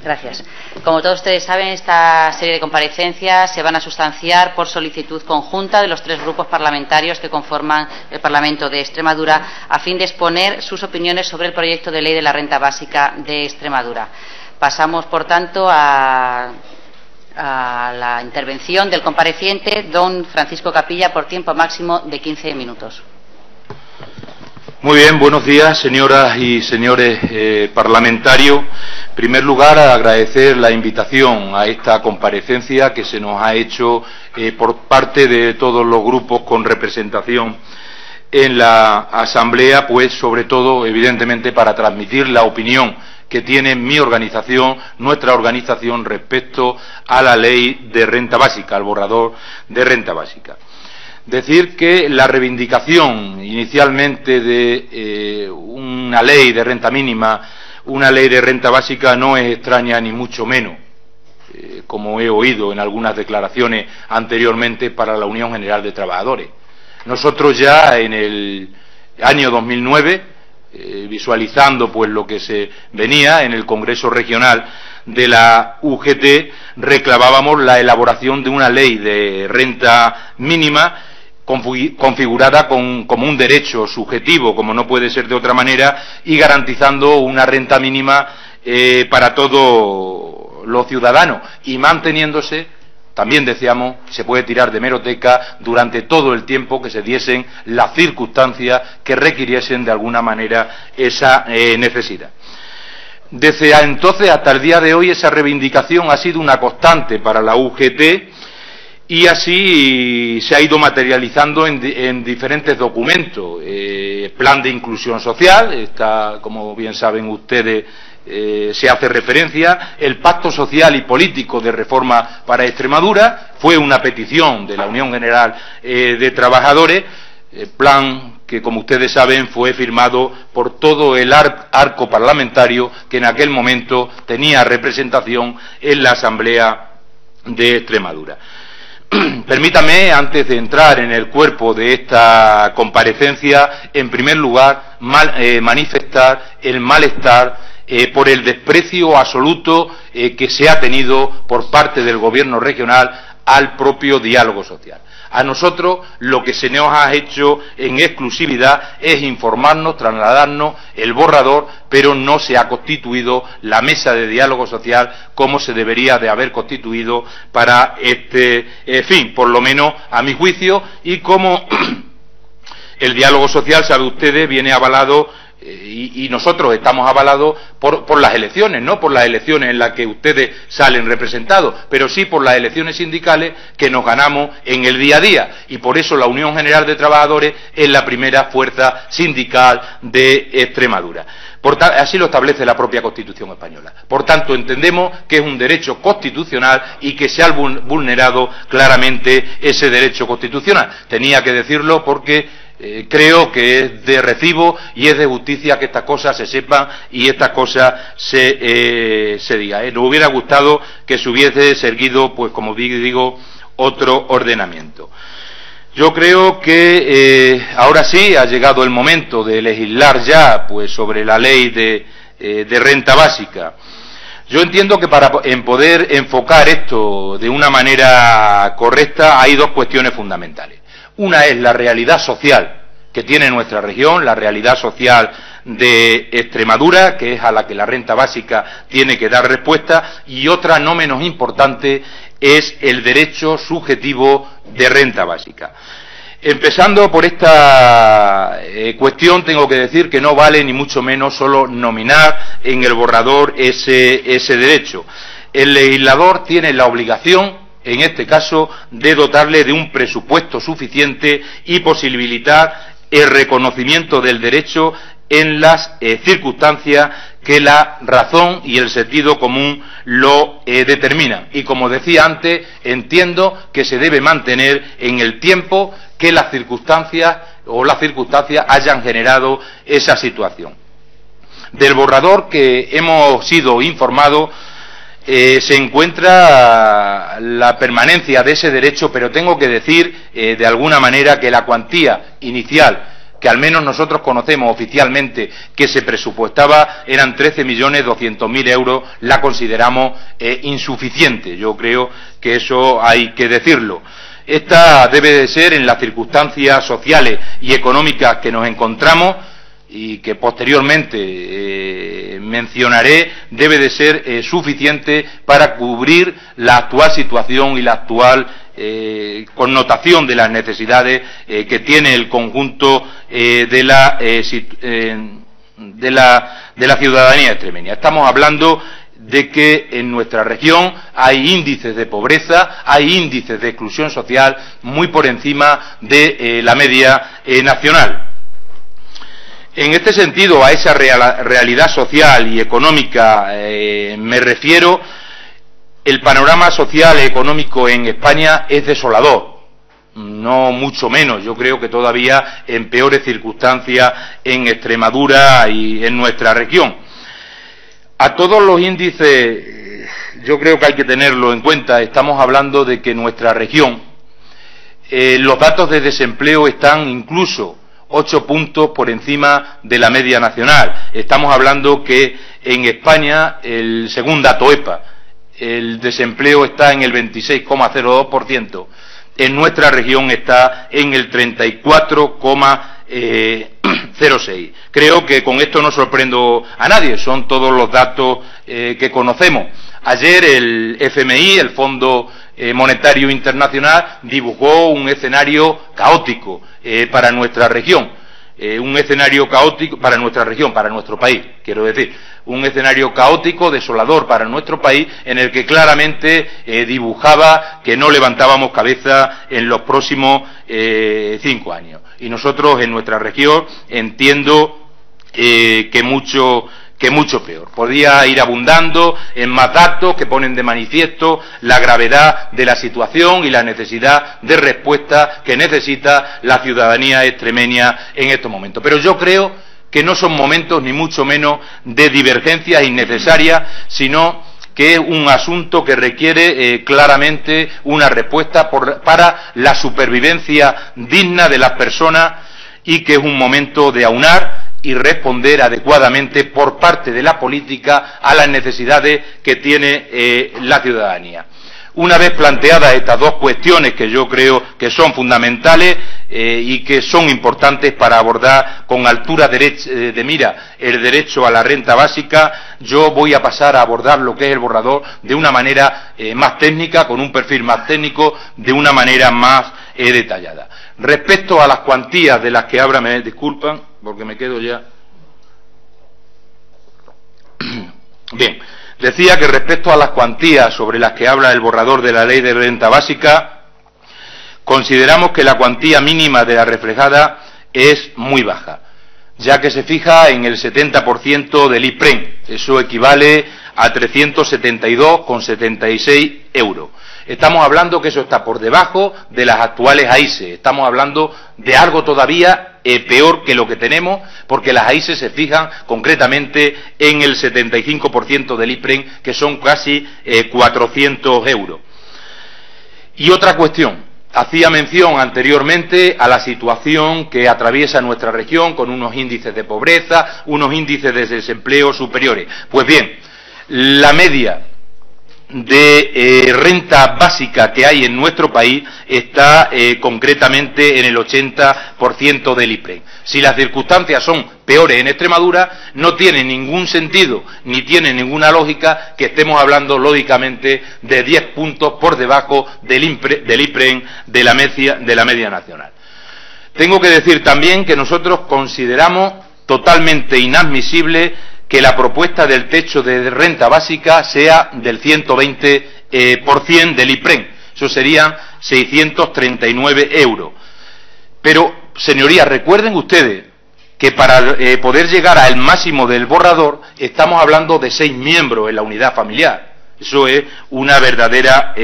Gracias. Como todos ustedes saben, esta serie de comparecencias se van a sustanciar por solicitud conjunta de los tres grupos parlamentarios que conforman el Parlamento de Extremadura, a fin de exponer sus opiniones sobre el proyecto de ley de la renta básica de Extremadura. Pasamos, por tanto, a la intervención del compareciente, don Francisco Capilla, por tiempo máximo de 15 minutos. Muy bien, buenos días, señoras y señores parlamentarios. En primer lugar, agradecer la invitación a esta comparecencia que se nos ha hecho por parte de todos los grupos con representación en la Asamblea, pues sobre todo, evidentemente, para transmitir la opinión que tiene mi organización, nuestra organización, respecto a la ley de renta básica, al borrador de renta básica. Decir que la reivindicación inicialmente de una ley de renta mínima, una ley de renta básica, no es extraña ni mucho menos, como he oído en algunas declaraciones anteriormente, para la Unión General de Trabajadores. Nosotros ya en el año 2009, visualizando pues lo que se venía en el Congreso Regional de la UGT, reclamábamos la elaboración de una ley de renta mínima configurada como un derecho subjetivo, como no puede ser de otra manera, y garantizando una renta mínima para todos los ciudadanos, y manteniéndose, también decíamos, se puede tirar de hemeroteca, durante todo el tiempo que se diesen las circunstancias que requiriesen de alguna manera esa necesidad. Desde entonces hasta el día de hoy, esa reivindicación ha sido una constante para la UGT, y así se ha ido materializando en diferentes documentos. Plan de inclusión social, está, como bien saben ustedes, se hace referencia. El Pacto Social y Político de Reforma para Extremadura fue una petición de la Unión General de Trabajadores, plan que, como ustedes saben, fue firmado por todo el arco parlamentario que en aquel momento tenía representación en la Asamblea de Extremadura. Permítame, antes de entrar en el cuerpo de esta comparecencia, en primer lugar manifestar el malestar por el desprecio absoluto que se ha tenido por parte del Gobierno regional al propio diálogo social. A nosotros lo que se nos ha hecho en exclusividad es informarnos, trasladarnos el borrador, pero no se ha constituido la mesa de diálogo social como se debería de haber constituido para este fin, por lo menos a mi juicio, y como el diálogo social, sabe ustedes, viene avalado y nosotros estamos avalados por las elecciones, no por las elecciones en las que ustedes salen representados, pero sí por las elecciones sindicales que nos ganamos en el día a día, y por eso la Unión General de Trabajadores es la primera fuerza sindical de Extremadura. Así lo establece la propia Constitución española. Por tanto, entendemos que es un derecho constitucional y que se ha vulnerado claramente ese derecho constitucional. Tenía que decirlo porque creo que es de recibo y es de justicia que estas cosas se sepan y estas cosas se digan. Nos hubiera gustado que se hubiese seguido, pues como digo, otro ordenamiento. Yo creo que ahora sí ha llegado el momento de legislar ya pues sobre la ley de renta básica. Yo entiendo que para poder enfocar esto de una manera correcta hay dos cuestiones fundamentales. Una es la realidad social que tiene nuestra región, la realidad social de Extremadura, que es a la que la renta básica tiene que dar respuesta, y otra no menos importante es el derecho subjetivo de renta básica. Empezando por esta cuestión, tengo que decir que no vale ni mucho menos solo nominar en el borrador ese derecho. El legislador tiene la obligación, en este caso, de dotarle de un presupuesto suficiente y posibilitar el reconocimiento del derecho en las circunstancias que la razón y el sentido común lo determinan. Y como decía antes, entiendo que se debe mantener en el tiempo que las circunstancias hayan generado esa situación. Del borrador que hemos sido informados se encuentra la permanencia de ese derecho, pero tengo que decir de alguna manera que la cuantía inicial que al menos nosotros conocemos oficialmente que se presupuestaba, eran 13.200.000 euros, la consideramos insuficiente. Yo creo que eso hay que decirlo. Esta debe de ser, en las circunstancias sociales y económicas que nos encontramos, y que posteriormente mencionaré, debe de ser suficiente para cubrir la actual situación y la actual connotación de las necesidades que tiene el conjunto de la ciudadanía extremeña. Estamos hablando de que en nuestra región hay índices de pobreza, hay índices de exclusión social muy por encima de la media nacional. En este sentido, a esa realidad social y económica me refiero. El panorama social y económico en España es desolador, no mucho menos. Yo creo que todavía en peores circunstancias en Extremadura y en nuestra región. A todos los índices, yo creo que hay que tenerlo en cuenta. Estamos hablando de que en nuestra región los datos de desempleo están incluso 8 puntos por encima de la media nacional. Estamos hablando que en España, según dato EPA, el desempleo está en el 26,02%, en nuestra región está en el 34,06%. Creo que con esto no sorprendo a nadie, son todos los datos que conocemos. Ayer el FMI, el Fondo Monetario Internacional, dibujó un escenario caótico para nuestra región. Un escenario caótico para nuestra región, para nuestro país, quiero decir, un escenario caótico, desolador para nuestro país, en el que claramente dibujaba que no levantábamos cabeza en los próximos 5 años. Y nosotros en nuestra región entiendo que mucho peor. Podría ir abundando en más datos que ponen de manifiesto la gravedad de la situación y la necesidad de respuesta que necesita la ciudadanía extremeña en estos momentos. Pero yo creo que no son momentos ni mucho menos de divergencias innecesarias, sino que es un asunto que requiere claramente una respuesta para la supervivencia digna de las personas, y que es un momento de aunar y responder adecuadamente por parte de la política a las necesidades que tiene la ciudadanía. Una vez planteadas estas dos cuestiones, que yo creo que son fundamentales y que son importantes para abordar con altura de mira el derecho a la renta básica, yo voy a pasar a abordar lo que es el borrador de una manera más técnica, con un perfil más técnico, de una manera más detallada. Respecto a las cuantías de las que ahora me disculpan, porque me quedo ya. Bien, decía que respecto a las cuantías sobre las que habla el borrador de la Ley de Renta Básica, consideramos que la cuantía mínima de la reflejada es muy baja, ya que se fija en el 70% del IPREN. Eso equivale a 372,76 euros. Estamos hablando que eso está por debajo de las actuales AISE. Estamos hablando de algo todavía peor que lo que tenemos, porque las AISE se fijan concretamente en el 75% del IPREN, que son casi 400 euros. Y otra cuestión, hacía mención anteriormente a la situación que atraviesa nuestra región, con unos índices de pobreza, unos índices de desempleo superiores. Pues bien, la media de renta básica que hay en nuestro país está concretamente en el 80% del IPREN. Si las circunstancias son peores en Extremadura, no tiene ningún sentido ni tiene ninguna lógica que estemos hablando lógicamente de 10 puntos por debajo del IPREN de la media nacional. Tengo que decir también que nosotros consideramos totalmente inadmisible que la propuesta del techo de renta básica sea del 120% del IPREN. Eso serían 639 euros. Pero, señorías, recuerden ustedes que para poder llegar al máximo del borrador estamos hablando de 6 miembros en la unidad familiar. Eso es una verdadera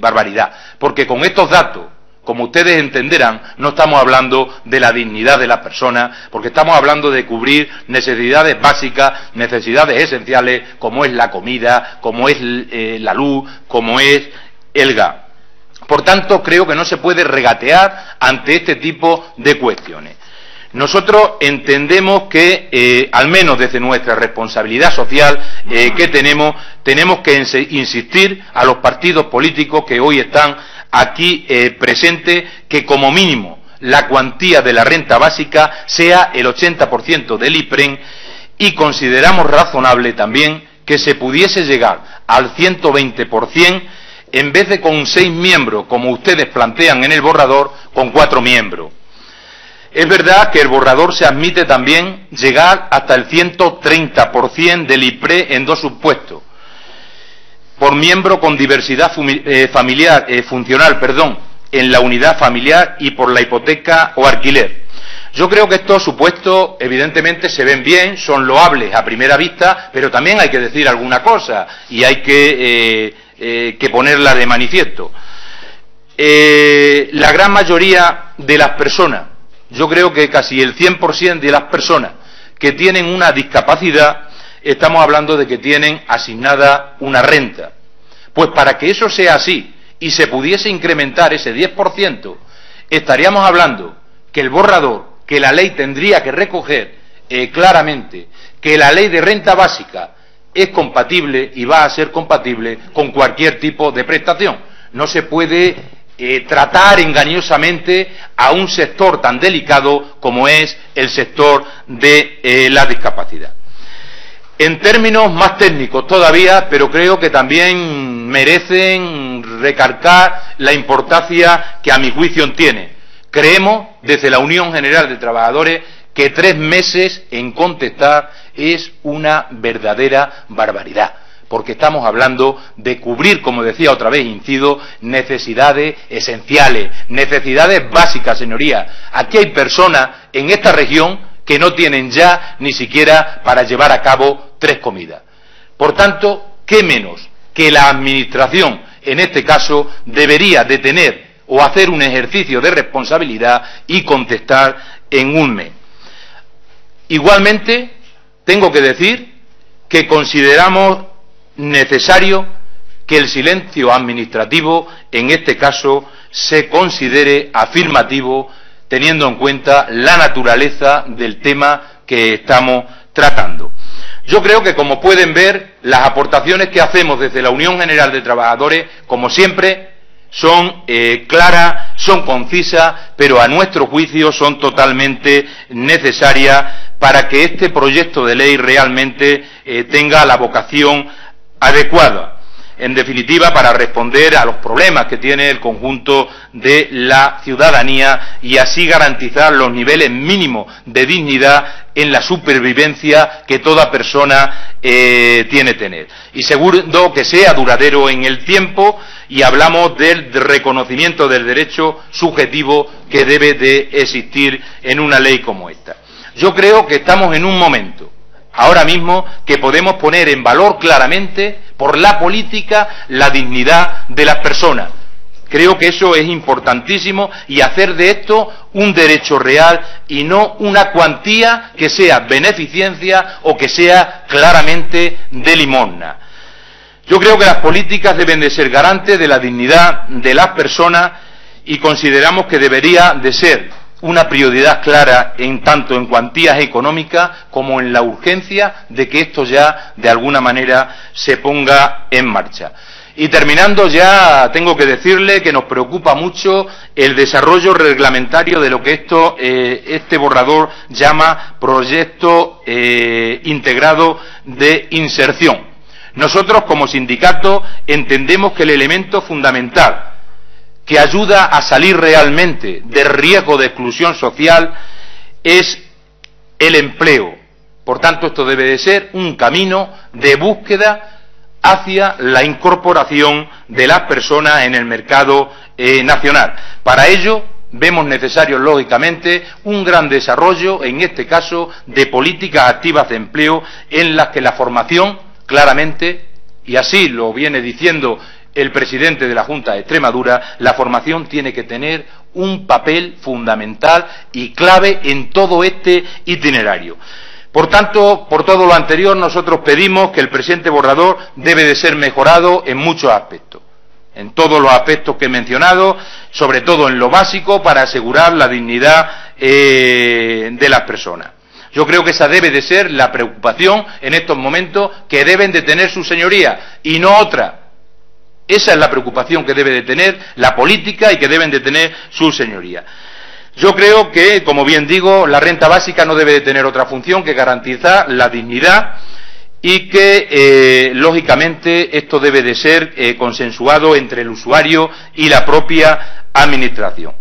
barbaridad. Porque con estos datos, como ustedes entenderán, no estamos hablando de la dignidad de las personas, porque estamos hablando de cubrir necesidades básicas, necesidades esenciales, como es la comida, como es la luz, como es el gas. Por tanto, creo que no se puede regatear ante este tipo de cuestiones. Nosotros entendemos que, al menos desde nuestra responsabilidad social que tenemos que insistir a los partidos políticos que hoy están aquí presentes, que como mínimo la cuantía de la renta básica sea el 80% del IPREN, y consideramos razonable también que se pudiese llegar al 120% en vez de con 6 miembros, como ustedes plantean en el borrador, con 4 miembros. Es verdad que el borrador se admite también llegar hasta el 130% del IPRE en 2 supuestos, por miembro con diversidad funcional, en la unidad familiar y por la hipoteca o alquiler. Yo creo que estos supuestos evidentemente se ven bien, son loables a primera vista, pero también hay que decir alguna cosa y hay que ponerla de manifiesto. La gran mayoría de las personas, yo creo que casi el 100% de las personas que tienen una discapacidad, estamos hablando de que tienen asignada una renta. Pues para que eso sea así y se pudiese incrementar ese 10%, estaríamos hablando que el borrador, que la ley tendría que recoger claramente que la ley de renta básica es compatible y va a ser compatible con cualquier tipo de prestación. No se puede tratar engañosamente a un sector tan delicado como es el sector de la discapacidad. En términos más técnicos todavía, pero creo que también merecen recalcar la importancia que a mi juicio tiene. Creemos, desde la Unión General de Trabajadores, que 3 meses en contestar es una verdadera barbaridad, porque estamos hablando de cubrir, como decía otra vez, incido, necesidades esenciales, necesidades básicas, señorías. Aquí hay personas en esta región que no tienen ya ni siquiera para llevar a cabo 3 comidas. Por tanto, ¿qué menos que la Administración, en este caso, debería de tener o hacer un ejercicio de responsabilidad y contestar en 1 mes? Igualmente, tengo que decir que consideramos necesario que el silencio administrativo, en este caso, se considere afirmativo, teniendo en cuenta la naturaleza del tema que estamos tratando. Yo creo que, como pueden ver, las aportaciones que hacemos desde la Unión General de Trabajadores, como siempre, son claras, son concisas, pero a nuestro juicio son totalmente necesarias para que este proyecto de ley realmente tenga la vocación adecuada. En definitiva, para responder a los problemas que tiene el conjunto de la ciudadanía y así garantizar los niveles mínimos de dignidad en la supervivencia que toda persona tiene tener. Y seguro que sea duradero en el tiempo, y hablamos del reconocimiento del derecho subjetivo que debe de existir en una ley como esta. Yo creo que estamos en un momento, ahora mismo, que podemos poner en valor claramente, por la política, la dignidad de las personas. Creo que eso es importantísimo, y hacer de esto un derecho real y no una cuantía que sea beneficencia o que sea claramente de limosna. Yo creo que las políticas deben de ser garantes de la dignidad de las personas, y consideramos que debería de ser una prioridad clara tanto en cuantías económicas como en la urgencia de que esto ya de alguna manera se ponga en marcha. Y terminando ya, tengo que decirle que nos preocupa mucho el desarrollo reglamentario de lo que este borrador llama proyecto integrado de inserción. Nosotros, como sindicato, entendemos que el elemento fundamental que ayuda a salir realmente del riesgo de exclusión social es el empleo. Por tanto, esto debe de ser un camino de búsqueda hacia la incorporación de las personas en el mercado nacional. Para ello, vemos necesario, lógicamente, un gran desarrollo, en este caso, de políticas activas de empleo, en las que la formación, claramente, y así lo viene diciendo el presidente de la Junta de Extremadura, la formación tiene que tener un papel fundamental y clave en todo este itinerario. Por tanto, por todo lo anterior, nosotros pedimos que el presente borrador debe de ser mejorado en muchos aspectos, en todos los aspectos que he mencionado, sobre todo en lo básico, para asegurar la dignidad de las personas. Yo creo que esa debe de ser la preocupación en estos momentos que deben de tener sus señorías y no otra. Esa es la preocupación que debe de tener la política y que deben de tener sus señorías. Yo creo que, como bien digo, la renta básica no debe de tener otra función que garantizar la dignidad y que, lógicamente, esto debe de ser consensuado entre el usuario y la propia administración.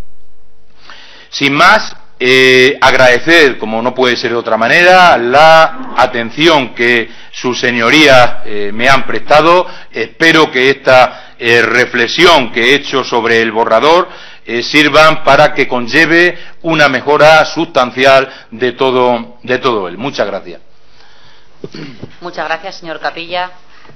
Sin más, agradecer, como no puede ser de otra manera, la atención que sus señorías me han prestado. Espero que esta reflexión que he hecho sobre el borrador sirvan para que conlleve una mejora sustancial de todo él. Muchas gracias. Muchas gracias, señor Capilla.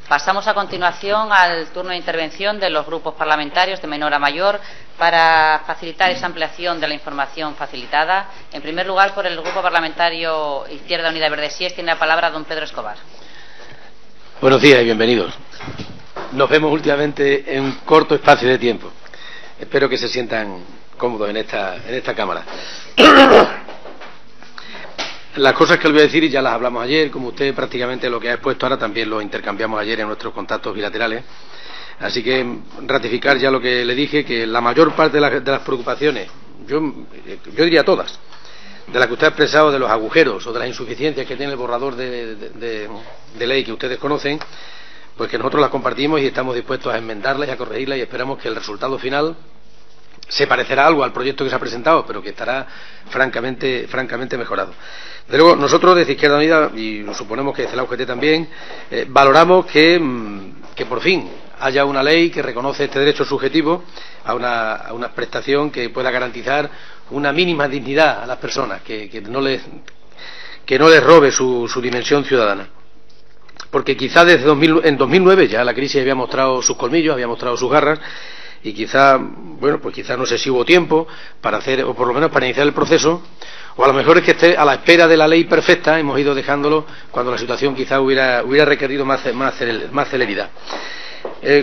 Pasamos a continuación al turno de intervención de los grupos parlamentarios de menor a mayor para facilitar esa ampliación de la información facilitada. En primer lugar, por el Grupo Parlamentario Izquierda Unida Verde Sies, tiene la palabra don Pedro Escobar. Buenos días y bienvenidos. Nos vemos últimamente en un corto espacio de tiempo. Espero que se sientan cómodos en esta Cámara. Las cosas que le voy a decir ya las hablamos ayer, como usted prácticamente lo que ha expuesto ahora también lo intercambiamos ayer en nuestros contactos bilaterales. Así que ratificar ya lo que le dije, que la mayor parte de las preocupaciones, yo diría todas, de las que usted ha expresado, de los agujeros o de las insuficiencias que tiene el borrador de ley que ustedes conocen, pues que nosotros las compartimos y estamos dispuestos a enmendarlas y a corregirlas y esperamos que el resultado final se parecerá algo al proyecto que se ha presentado, pero que estará francamente mejorado. De luego, nosotros desde Izquierda Unida, y lo suponemos que desde la UGT también, valoramos que por fin haya una ley que reconoce este derecho subjetivo a una prestación que pueda garantizar una mínima dignidad a las personas, que no les robe su dimensión ciudadana. Porque quizá en 2009 ya la crisis había mostrado sus colmillos, había mostrado sus garras, y quizá no sé si hubo tiempo para hacer, o por lo menos para iniciar el proceso, o a lo mejor es que esté a la espera de la ley perfecta, hemos ido dejándolo cuando la situación quizá hubiera requerido más celeridad.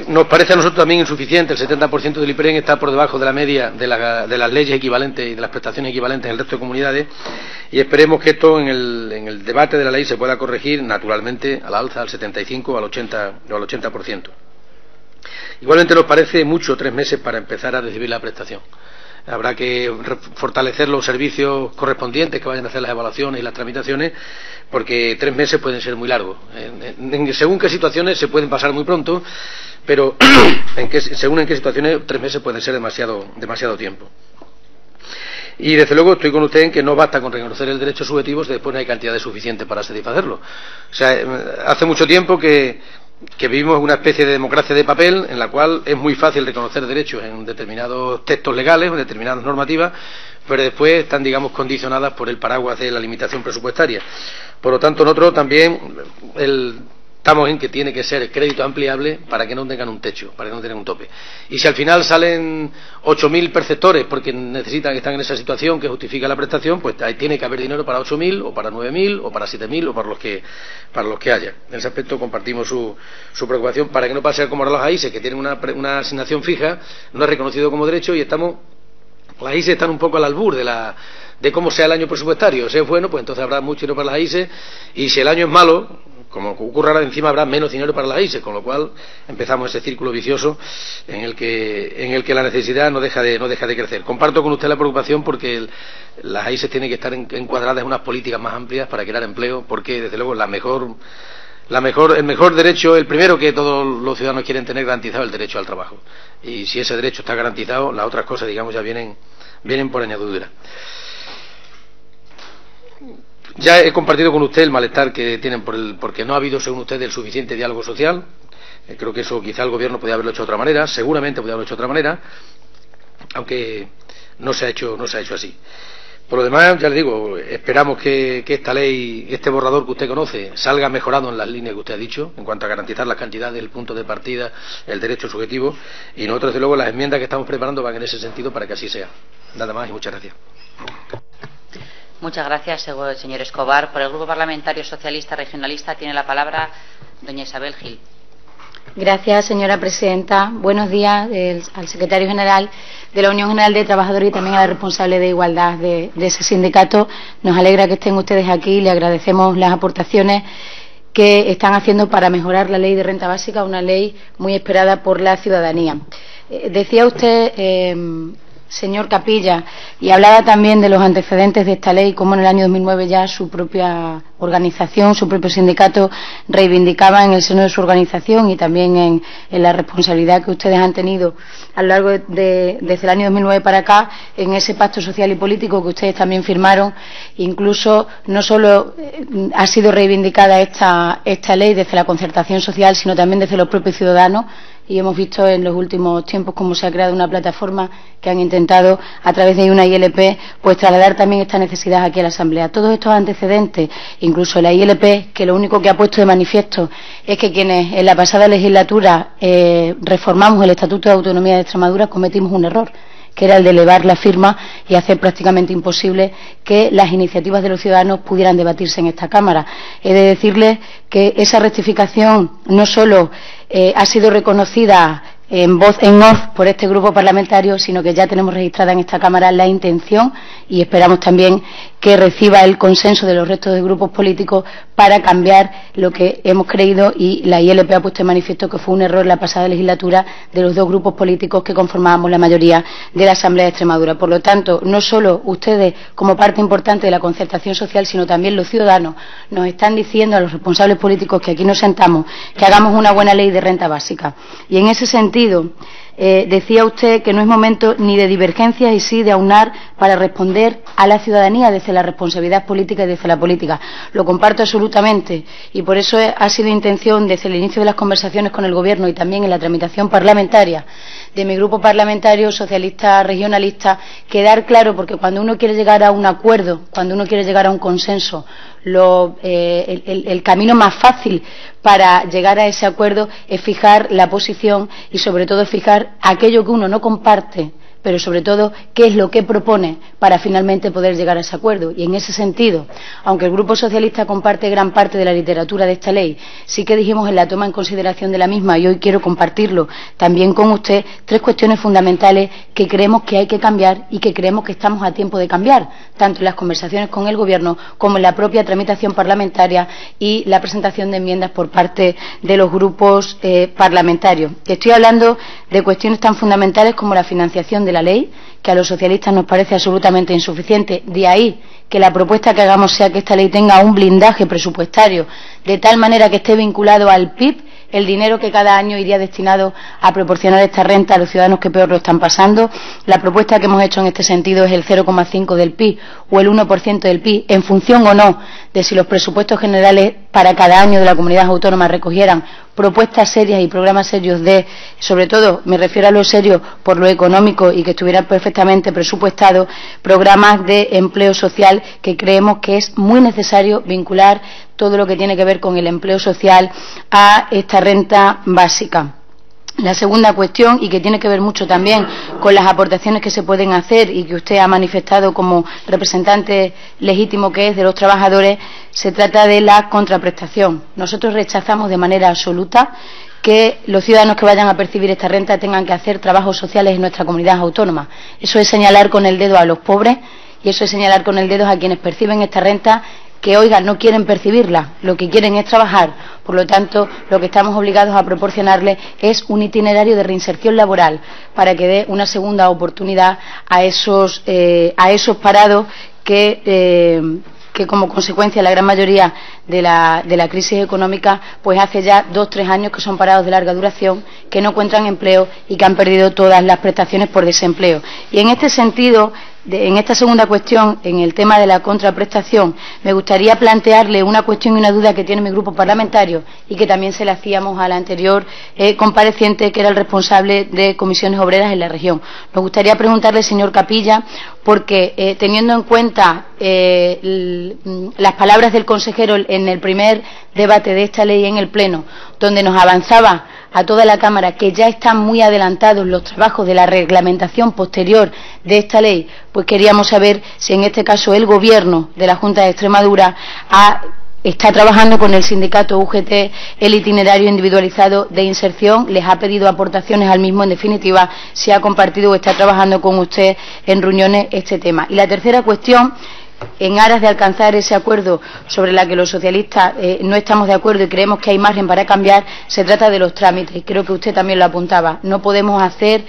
Nos parece a nosotros también insuficiente, el 70% del IPREN está por debajo de la media de las leyes equivalentes y de las prestaciones equivalentes en el resto de comunidades, y esperemos que esto en el debate de la ley se pueda corregir naturalmente a la alza, al 75 o al 80%. Igualmente nos parece mucho 3 meses para empezar a recibir la prestación. Habrá que fortalecer los servicios correspondientes que vayan a hacer las evaluaciones y las tramitaciones, porque 3 meses pueden ser muy largos. Según qué situaciones se pueden pasar muy pronto, pero según en qué situaciones 3 meses pueden ser demasiado tiempo. Y desde luego estoy con usted en que no basta con reconocer el derecho subjetivo si después no hay cantidades suficientes para satisfacerlo. O sea, hace mucho tiempo que vivimos una especie de democracia de papel en la cual es muy fácil reconocer derechos en determinados textos legales o en determinadas normativas, pero después están, digamos, condicionadas por el paraguas de la limitación presupuestaria. Por lo tanto, nosotros también estamos en que tiene que ser crédito ampliable para que no tengan un techo, para que no tengan un tope. Y si al final salen 8.000 perceptores porque que están en esa situación que justifica la prestación, pues ahí tiene que haber dinero para 8.000 o para 9.000 o para 7.000 o para los que haya. En ese aspecto compartimos su preocupación para que no pase como ahora los AISE, que tienen una asignación fija, no es reconocido como derecho, y las AISE están un poco al albur de cómo sea el año presupuestario. Si es bueno, pues entonces habrá mucho dinero para las AISE, y si el año es malo, como ocurre ahora, encima habrá menos dinero para las AISE, con lo cual empezamos ese círculo vicioso en el que la necesidad no deja de crecer. Comparto con usted la preocupación porque las AISE tienen que estar encuadradas en unas políticas más amplias para crear empleo, porque desde luego el mejor derecho, el primero que todos los ciudadanos quieren tener garantizado, el derecho al trabajo. Y si ese derecho está garantizado, las otras cosas, digamos, ya vienen por añadidura. Ya he compartido con usted el malestar que tienen porque no ha habido, según usted, el suficiente diálogo social. Creo que eso quizá el Gobierno podía haberlo hecho de otra manera, seguramente podía haberlo hecho de otra manera, aunque no se ha hecho así. Por lo demás, ya le digo, esperamos que esta ley, este borrador que usted conoce, salga mejorado en las líneas que usted ha dicho, en cuanto a garantizar las cantidades, el punto de partida, el derecho subjetivo, y nosotros, desde luego, las enmiendas que estamos preparando van en ese sentido para que así sea. Nada más y muchas gracias. Muchas gracias, señor Escobar. Por el Grupo Parlamentario Socialista Regionalista tiene la palabra doña Isabel Gil. Gracias, señora presidenta. Buenos días al secretario general de la Unión General de Trabajadores y también a la responsable de igualdad de ese sindicato. Nos alegra que estén ustedes aquí y le agradecemos las aportaciones que están haciendo para mejorar la ley de renta básica, una ley muy esperada por la ciudadanía. Decía usted, señor Capilla, y hablaba también de los antecedentes de esta ley, como en el año 2009 ya su propia organización, su propio sindicato reivindicaba en el seno de su organización y también en la responsabilidad que ustedes han tenido a lo largo desde el año 2009 para acá, en ese pacto social y político que ustedes también firmaron. Incluso no solo ha sido reivindicada esta ley desde la concertación social, sino también desde los propios ciudadanos. Y hemos visto en los últimos tiempos cómo se ha creado una plataforma que han intentado, a través de una ILP, pues trasladar también esta necesidad aquí a la Asamblea. Todos estos antecedentes, incluso la ILP, que lo único que ha puesto de manifiesto es que quienes en la pasada legislatura reformamos el Estatuto de Autonomía de Extremadura cometimos un error, que era el de elevar la firma y hacer prácticamente imposible que las iniciativas de los ciudadanos pudieran debatirse en esta Cámara. He de decirles que esa rectificación no solo ha sido reconocida en voz en off por este grupo parlamentario, sino que ya tenemos registrada en esta Cámara la intención y esperamos también que reciba el consenso de los restos de grupos políticos para cambiar lo que hemos creído, y la ILP ha puesto en manifiesto que fue un error en la pasada legislatura de los dos grupos políticos que conformábamos la mayoría de la Asamblea de Extremadura. Por lo tanto, no solo ustedes como parte importante de la concertación social, sino también los ciudadanos nos están diciendo a los responsables políticos que aquí nos sentamos que hagamos una buena ley de renta básica. Y en ese sentido, decía usted que no es momento ni de divergencias y sí de aunar para responder a la ciudadanía desde la responsabilidad política y desde la política. Lo comparto absolutamente y por eso ha sido intención desde el inicio de las conversaciones con el Gobierno y también en la tramitación parlamentaria de mi grupo parlamentario socialista regionalista quedar claro, porque cuando uno quiere llegar a un acuerdo, cuando uno quiere llegar a un consenso, el camino más fácil para llegar a ese acuerdo es fijar la posición y sobre todo fijar aquello que uno no comparte, pero sobre todo qué es lo que propone para finalmente poder llegar a ese acuerdo. Y en ese sentido, aunque el Grupo Socialista comparte gran parte de la literatura de esta ley, sí que dijimos en la toma en consideración de la misma, y hoy quiero compartirlo también con usted, tres cuestiones fundamentales que creemos que hay que cambiar y que creemos que estamos a tiempo de cambiar, tanto en las conversaciones con el Gobierno como en la propia tramitación parlamentaria y la presentación de enmiendas por parte de los grupos parlamentarios. Estoy hablando de cuestiones tan fundamentales como la financiación de la ley, que a los socialistas nos parece absolutamente insuficiente. De ahí que la propuesta que hagamos sea que esta ley tenga un blindaje presupuestario de tal manera que esté vinculado al PIB el dinero que cada año iría destinado a proporcionar esta renta a los ciudadanos que peor lo están pasando. La propuesta que hemos hecho en este sentido es el 0,5 del PIB o el 1% del PIB, en función o no de si los presupuestos generales para cada año de la comunidad autónoma recogieran propuestas serias y programas serios sobre todo me refiero a lo serio por lo económico y que estuvieran perfectamente presupuestados, programas de empleo social, que creemos que es muy necesario vincular todo lo que tiene que ver con el empleo social a esta renta básica. La segunda cuestión, y que tiene que ver mucho también con las aportaciones que se pueden hacer y que usted ha manifestado como representante legítimo que es de los trabajadores, se trata de la contraprestación. Nosotros rechazamos de manera absoluta que los ciudadanos que vayan a percibir esta renta tengan que hacer trabajos sociales en nuestra comunidad autónoma. Eso es señalar con el dedo a los pobres y eso es señalar con el dedo a quienes perciben esta renta que, oigan, no quieren percibirla, lo que quieren es trabajar. Por lo tanto, lo que estamos obligados a proporcionarles es un itinerario de reinserción laboral para que dé una segunda oportunidad a esos parados que como consecuencia la gran mayoría de la crisis económica, pues hace ya 2 o 3 años que son parados de larga duración, que no encuentran empleo y que han perdido todas las prestaciones por desempleo. Y en este sentido, en esta segunda cuestión, en el tema de la contraprestación, me gustaría plantearle una cuestión y una duda que tiene mi grupo parlamentario y que también se la hacíamos al anterior compareciente, que era el responsable de comisiones obreras en la región. Me gustaría preguntarle, señor Capilla, porque teniendo en cuenta las palabras del consejero en el primer debate de esta ley en el Pleno, donde nos avanzaba a toda la Cámara que ya están muy adelantados los trabajos de la reglamentación posterior de esta ley, pues queríamos saber si en este caso el Gobierno de la Junta de Extremadura ha está trabajando con el sindicato UGT el itinerario individualizado de inserción, les ha pedido aportaciones al mismo, en definitiva, se ha compartido o está trabajando con usted en reuniones este tema. Y la tercera cuestión, en aras de alcanzar ese acuerdo sobre la que los socialistas no estamos de acuerdo y creemos que hay margen para cambiar, se trata de los trámites, y creo que usted también lo apuntaba. No podemos hacer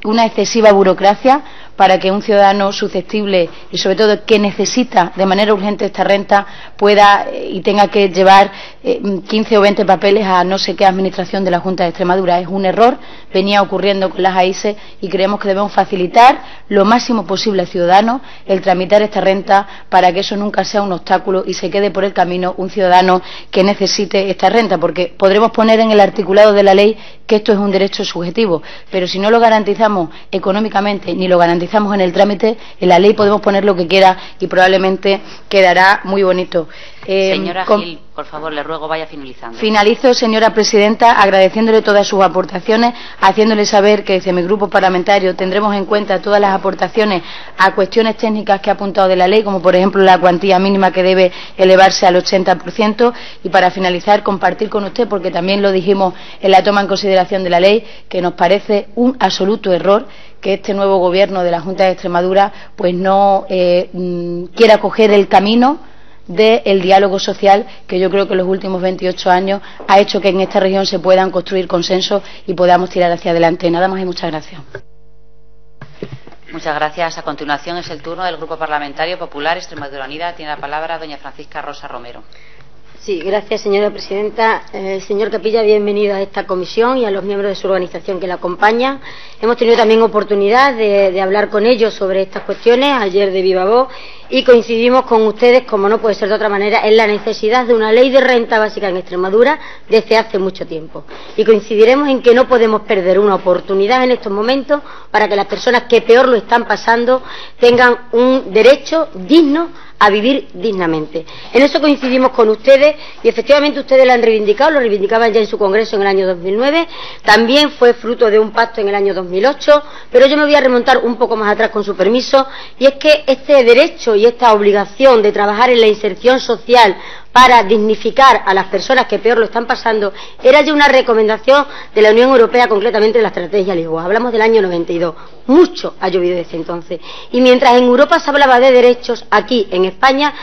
una excesiva burocracia para que un ciudadano susceptible y sobre todo que necesita de manera urgente esta renta pueda y tenga que llevar 15 o 20 papeles a no sé qué administración de la Junta de Extremadura. Es un error, venía ocurriendo con las AISE y creemos que debemos facilitar lo máximo posible al ciudadano el tramitar esta renta para que eso nunca sea un obstáculo y se quede por el camino un ciudadano que necesite esta renta, porque podremos poner en el articulado de la ley que esto es un derecho subjetivo, pero si no lo garantizamos económicamente ni lo garantizamos en el trámite, en la ley podemos poner lo que quiera y probablemente quedará muy bonito. Señora Gil, por favor, le ruego vaya finalizando. Finalizo, señora presidenta, agradeciéndole todas sus aportaciones, haciéndole saber que desde mi grupo parlamentario tendremos en cuenta todas las aportaciones a cuestiones técnicas que ha apuntado de la ley, como por ejemplo la cuantía mínima que debe elevarse al 80%, y para finalizar compartir con usted, porque también lo dijimos en la toma en consideración de la ley, que nos parece un absoluto error que este nuevo gobierno de la Junta de Extremadura pues no quiera coger el camino del diálogo social, que yo creo que en los últimos 28 años ha hecho que en esta región se puedan construir consensos y podamos tirar hacia adelante. Nada más y muchas gracias. Muchas gracias. A continuación es el turno del Grupo Parlamentario Popular Extremadura Unida. Tiene la palabra doña Francisca Rosa Romero. Sí, gracias, señora presidenta. Señor Capilla, bienvenido a esta comisión y a los miembros de su organización que la acompañan. Hemos tenido también oportunidad de hablar con ellos sobre estas cuestiones ayer de viva voz y coincidimos con ustedes, como no puede ser de otra manera, en la necesidad de una ley de renta básica en Extremadura desde hace mucho tiempo. Y coincidiremos en que no podemos perder una oportunidad en estos momentos para que las personas que peor lo están pasando tengan un derecho digno a vivir dignamente. En eso coincidimos con ustedes y efectivamente ustedes lo han reivindicado, lo reivindicaban ya en su congreso en el año 2009, también fue fruto de un pacto en el año 2008, pero yo me voy a remontar un poco más atrás con su permiso, y es que este derecho y esta obligación de trabajar en la inserción social para dignificar a las personas que peor lo están pasando era ya una recomendación de la Unión Europea, concretamente de la Estrategia Lisboa. Hablamos del año 92. Mucho ha llovido desde entonces. Y mientras en Europa se hablaba de derechos, aquí en España,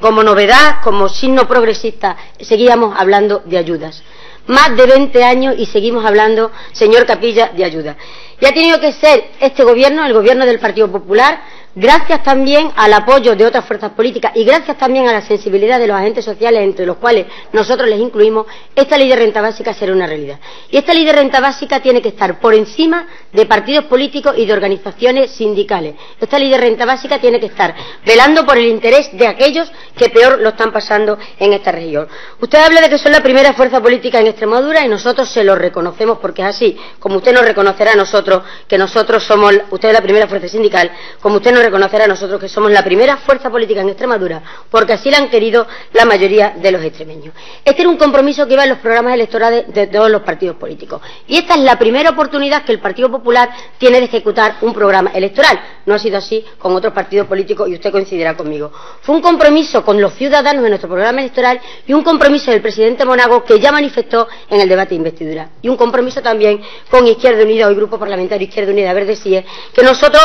como novedad, como signo progresista, seguíamos hablando de ayudas. Más de 20 años y seguimos hablando, señor Capilla, de ayuda. Y ha tenido que ser este gobierno, el gobierno del Partido Popular, gracias también al apoyo de otras fuerzas políticas y gracias también a la sensibilidad de los agentes sociales, entre los cuales nosotros les incluimos, esta ley de renta básica será una realidad. Y esta ley de renta básica tiene que estar por encima de partidos políticos y de organizaciones sindicales. Esta ley de renta básica tiene que estar velando por el interés de aquellos que peor lo están pasando en esta región. Usted habla de que son la primera fuerza política en Extremadura y nosotros se lo reconocemos porque es así, como usted nos reconocerá a nosotros que nosotros somos, usted es la primera fuerza sindical, como usted nos reconocer a nosotros que somos la primera fuerza política en Extremadura, porque así lo han querido la mayoría de los extremeños. Este era un compromiso que iba en los programas electorales de todos los partidos políticos. Y esta es la primera oportunidad que el Partido Popular tiene de ejecutar un programa electoral. No ha sido así con otros partidos políticos y usted coincidirá conmigo. Fue un compromiso con los ciudadanos en nuestro programa electoral y un compromiso del presidente Monago que ya manifestó en el debate de investidura. Y un compromiso también con Izquierda Unida, hoy Grupo Parlamentario Izquierda Unida Verde CIE, que nosotros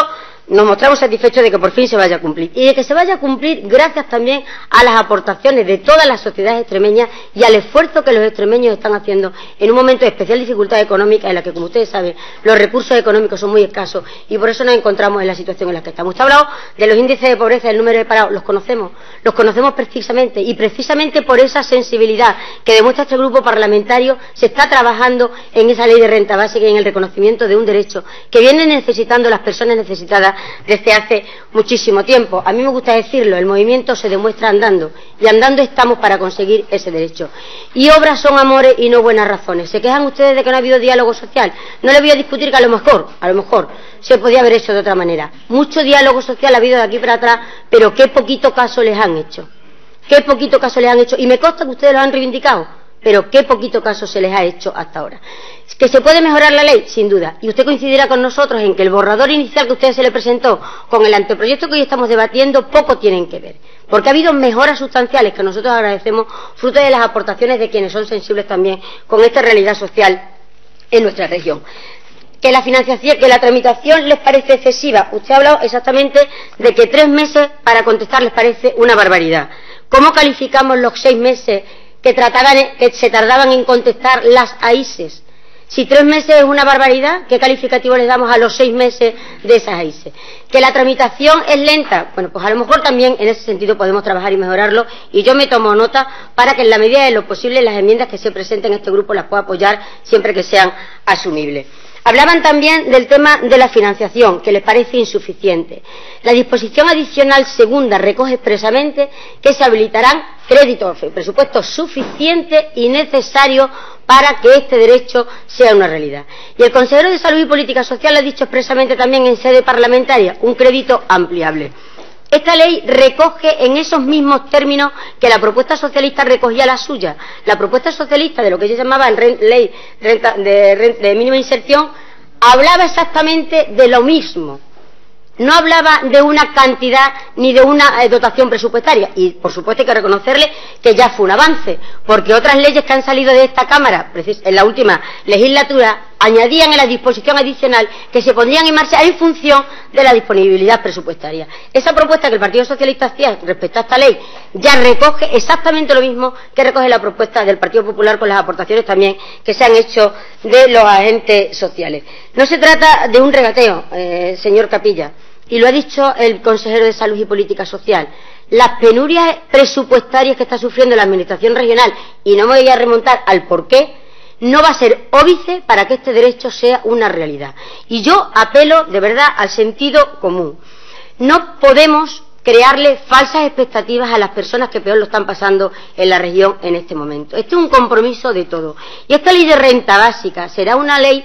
nos mostramos satisfechos de que por fin se vaya a cumplir y de que se vaya a cumplir gracias también a las aportaciones de todas las sociedades extremeñas y al esfuerzo que los extremeños están haciendo en un momento de especial dificultad económica en la que, como ustedes saben, los recursos económicos son muy escasos y por eso nos encontramos en la situación en la que estamos. Usted ha hablado de los índices de pobreza, del número de parados, los conocemos precisamente y precisamente por esa sensibilidad que demuestra este grupo parlamentario se está trabajando en esa ley de renta básica y en el reconocimiento de un derecho que vienen necesitando las personas necesitadas desde hace muchísimo tiempo. A mí me gusta decirlo, el movimiento se demuestra andando y andando estamos para conseguir ese derecho. Y obras son amores y no buenas razones. ¿Se quejan ustedes de que no ha habido diálogo social? No les voy a discutir que a lo mejor se podía haber hecho de otra manera. Mucho diálogo social ha habido de aquí para atrás, pero qué poquito caso les han hecho. Qué poquito caso les han hecho. Y me consta que ustedes lo han reivindicado. pero qué poquito caso se les ha hecho hasta ahora. ¿Que se puede mejorar la ley? Sin duda. Y usted coincidirá con nosotros en que el borrador inicial que a usted se le presentó con el anteproyecto que hoy estamos debatiendo poco tienen que ver. Porque ha habido mejoras sustanciales que nosotros agradecemos, fruto de las aportaciones de quienes son sensibles también con esta realidad social en nuestra región. Que la financiación, que la tramitación les parece excesiva. Usted ha hablado exactamente de que 3 meses para contestar les parece una barbaridad. ¿Cómo calificamos los 6 meses que se tardaban en contestar las AISES? Si 3 meses es una barbaridad, ¿qué calificativo les damos a los 6 meses de esas AISES? ¿Que la tramitación es lenta? Bueno, pues a lo mejor también en ese sentido podemos trabajar y mejorarlo, y yo me tomo nota para que en la medida de lo posible las enmiendas que se presenten en este grupo las pueda apoyar siempre que sean asumibles. Hablaban también del tema de la financiación, que les parece insuficiente. La disposición adicional segunda recoge expresamente que se habilitarán créditos, presupuestos suficientes y necesarios para que este derecho sea una realidad. Y el consejero de Salud y Política Social ha dicho expresamente también en sede parlamentaria, un crédito ampliable. Esta ley recoge en esos mismos términos que la propuesta socialista recogía la suya. La propuesta socialista de lo que ellos llamaban ley de mínima inserción hablaba exactamente de lo mismo. No hablaba de una cantidad ni de una dotación presupuestaria. Y, por supuesto, hay que reconocerle que ya fue un avance, porque otras leyes que han salido de esta Cámara en la última legislatura añadían en la disposición adicional que se pondrían en marcha en función de la disponibilidad presupuestaria. Esa propuesta que el Partido Socialista hacía respecto a esta ley ya recoge exactamente lo mismo que recoge la propuesta del Partido Popular, con las aportaciones también que se han hecho de los agentes sociales. No se trata de un regateo, señor Capilla, y lo ha dicho el consejero de Salud y Política Social. Las penurias presupuestarias que está sufriendo la Administración regional, y no me voy a remontar al porqué, no va a ser óbice para que este derecho sea una realidad. Y yo apelo de verdad al sentido común. No podemos crearle falsas expectativas a las personas que peor lo están pasando en la región en este momento. Este es un compromiso de todos. Y esta ley de renta básica será una ley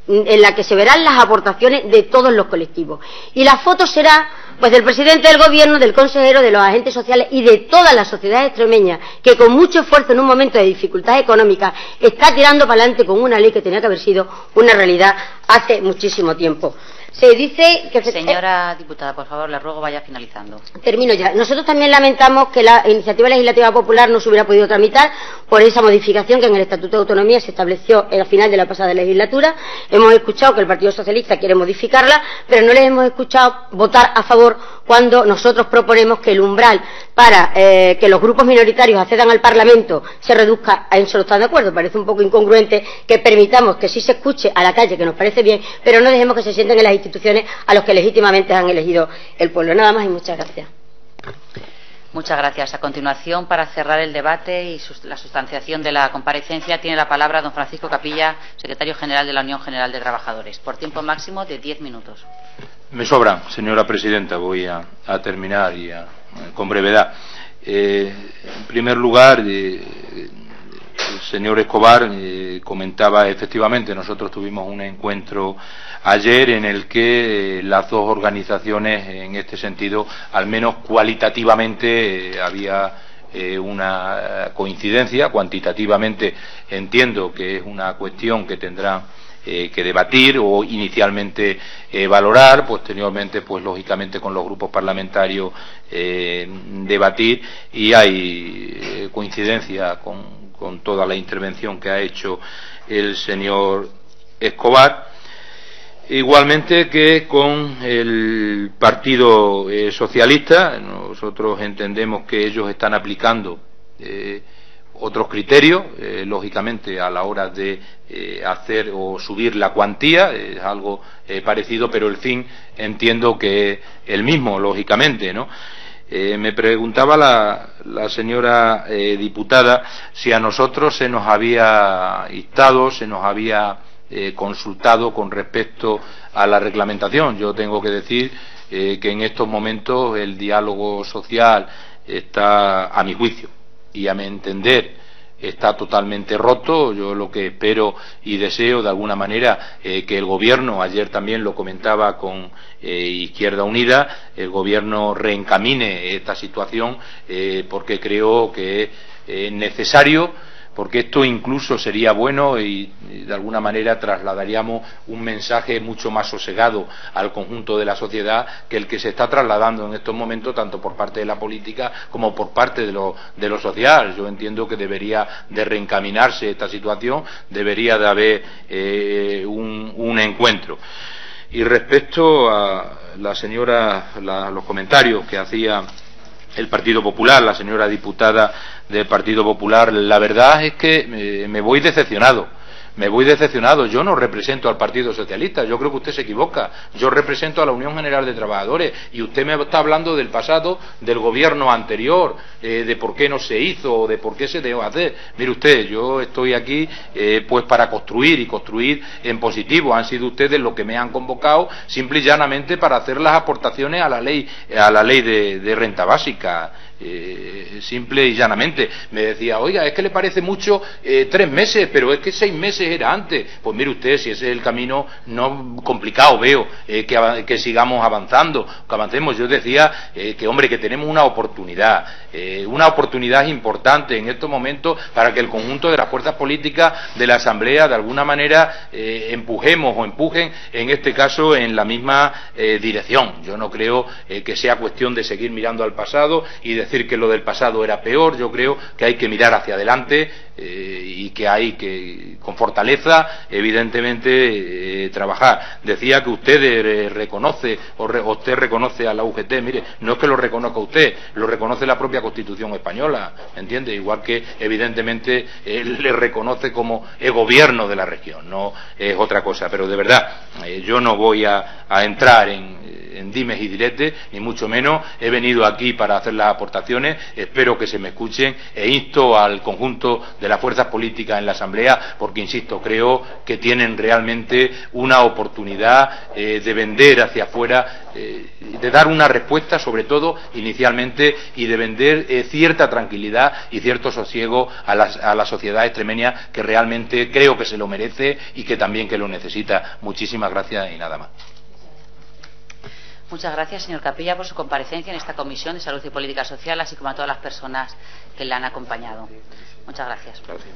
en la que se verán las aportaciones de todos los colectivos. Y la foto será pues del presidente del gobierno, del consejero, de los agentes sociales y de toda la sociedad extremeña, que con mucho esfuerzo en un momento de dificultad económica está tirando para adelante con una ley que tenía que haber sido una realidad hace muchísimo tiempo. Se dice que... Señora diputada, por favor, le ruego vaya finalizando. Termino ya. Nosotros también lamentamos que la iniciativa legislativa popular no se hubiera podido tramitar por esa modificación que en el Estatuto de Autonomía se estableció al final de la pasada legislatura. Hemos escuchado que el Partido Socialista quiere modificarla, pero no les hemos escuchado votar a favor cuando nosotros proponemos que el umbral para que los grupos minoritarios accedan al Parlamento se reduzca a solo estar de acuerdo. Parece un poco incongruente que permitamos que sí se escuche a la calle, que nos parece bien, pero no dejemos que se sienten en las instituciones a los que legítimamente han elegido el pueblo. Nada más y muchas gracias. Muchas gracias. A continuación, para cerrar el debate y la sustanciación de la comparecencia, tiene la palabra don Francisco Capilla, secretario general de la Unión General de Trabajadores, por tiempo máximo de 10 minutos. Me sobran, señora presidenta. Voy a terminar con brevedad. En primer lugar, el señor Escobar comentaba, efectivamente, nosotros tuvimos un encuentro ayer en el que las dos organizaciones, en este sentido, al menos cualitativamente, había una coincidencia. Cuantitativamente entiendo que es una cuestión que tendrán que debatir o inicialmente valorar, posteriormente pues lógicamente con los grupos parlamentarios debatir, y hay coincidencia con toda la intervención que ha hecho el señor Escobar, igualmente que con el Partido Socialista. Nosotros entendemos que ellos están aplicando otros criterios, lógicamente, a la hora de hacer o subir la cuantía, es algo parecido, pero el fin entiendo que es el mismo, lógicamente, ¿no? Me preguntaba la señora diputada si a nosotros se nos había instado, se nos había consultado con respecto a la reglamentación. Yo tengo que decir que en estos momentos el diálogo social está, a mi juicio y a mi entender, está totalmente roto. Yo lo que espero y deseo de alguna manera que el Gobierno, ayer también lo comentaba con Izquierda Unida, el Gobierno reencamine esta situación porque creo que es necesario, porque esto incluso sería bueno y de alguna manera trasladaríamos un mensaje mucho más sosegado al conjunto de la sociedad que el que se está trasladando en estos momentos tanto por parte de la política como por parte de lo social. Yo entiendo que debería de reencaminarse esta situación, debería de haber un encuentro. Y respecto a los comentarios que hacía el Partido Popular, la señora diputada del Partido Popular, la verdad es que me voy decepcionado. Yo no represento al Partido Socialista, yo creo que usted se equivoca. Yo represento a la Unión General de Trabajadores y usted me está hablando del pasado del gobierno anterior, de por qué no se hizo o de por qué se dejó hacer. Mire usted, yo estoy aquí pues para construir y construir en positivo. Han sido ustedes los que me han convocado simple y llanamente para hacer las aportaciones a la ley de renta básica. Simple y llanamente. Me decía, oiga, es que le parece mucho 3 meses, pero es que 6 meses era antes. Pues mire usted, si ese es el camino, no complicado veo que sigamos avanzando, que avancemos. Yo decía que, hombre, que tenemos una oportunidad importante en estos momentos para que el conjunto de las fuerzas políticas de la Asamblea de alguna manera empujen en este caso en la misma dirección. Yo no creo que sea cuestión de seguir mirando al pasado y decir que lo del pasado era peor. Yo creo que hay que mirar hacia adelante y que hay que, con fortaleza, evidentemente, trabajar. Decía que usted reconoce a la UGT. Mire, no es que lo reconozca usted, lo reconoce la propia Constitución española, ¿entiende? Igual que, evidentemente, le reconoce como el gobierno de la región, no es otra cosa. Pero de verdad, yo no voy a entrar en dimes y diretes, ni mucho menos. He venido aquí para hacer las aportaciones, espero que se me escuchen e insto al conjunto de las fuerzas políticas en la Asamblea, porque insisto, creo que tienen realmente una oportunidad de vender hacia afuera, de dar una respuesta, sobre todo inicialmente, y de vender cierta tranquilidad y cierto sosiego a la sociedad extremeña, que realmente creo que se lo merece y que también que lo necesita. Muchísimas gracias y nada más. Muchas gracias, señor Capella, por su comparecencia en esta Comisión de Salud y Política Social, así como a todas las personas que le han acompañado. Muchas gracias. Gracias.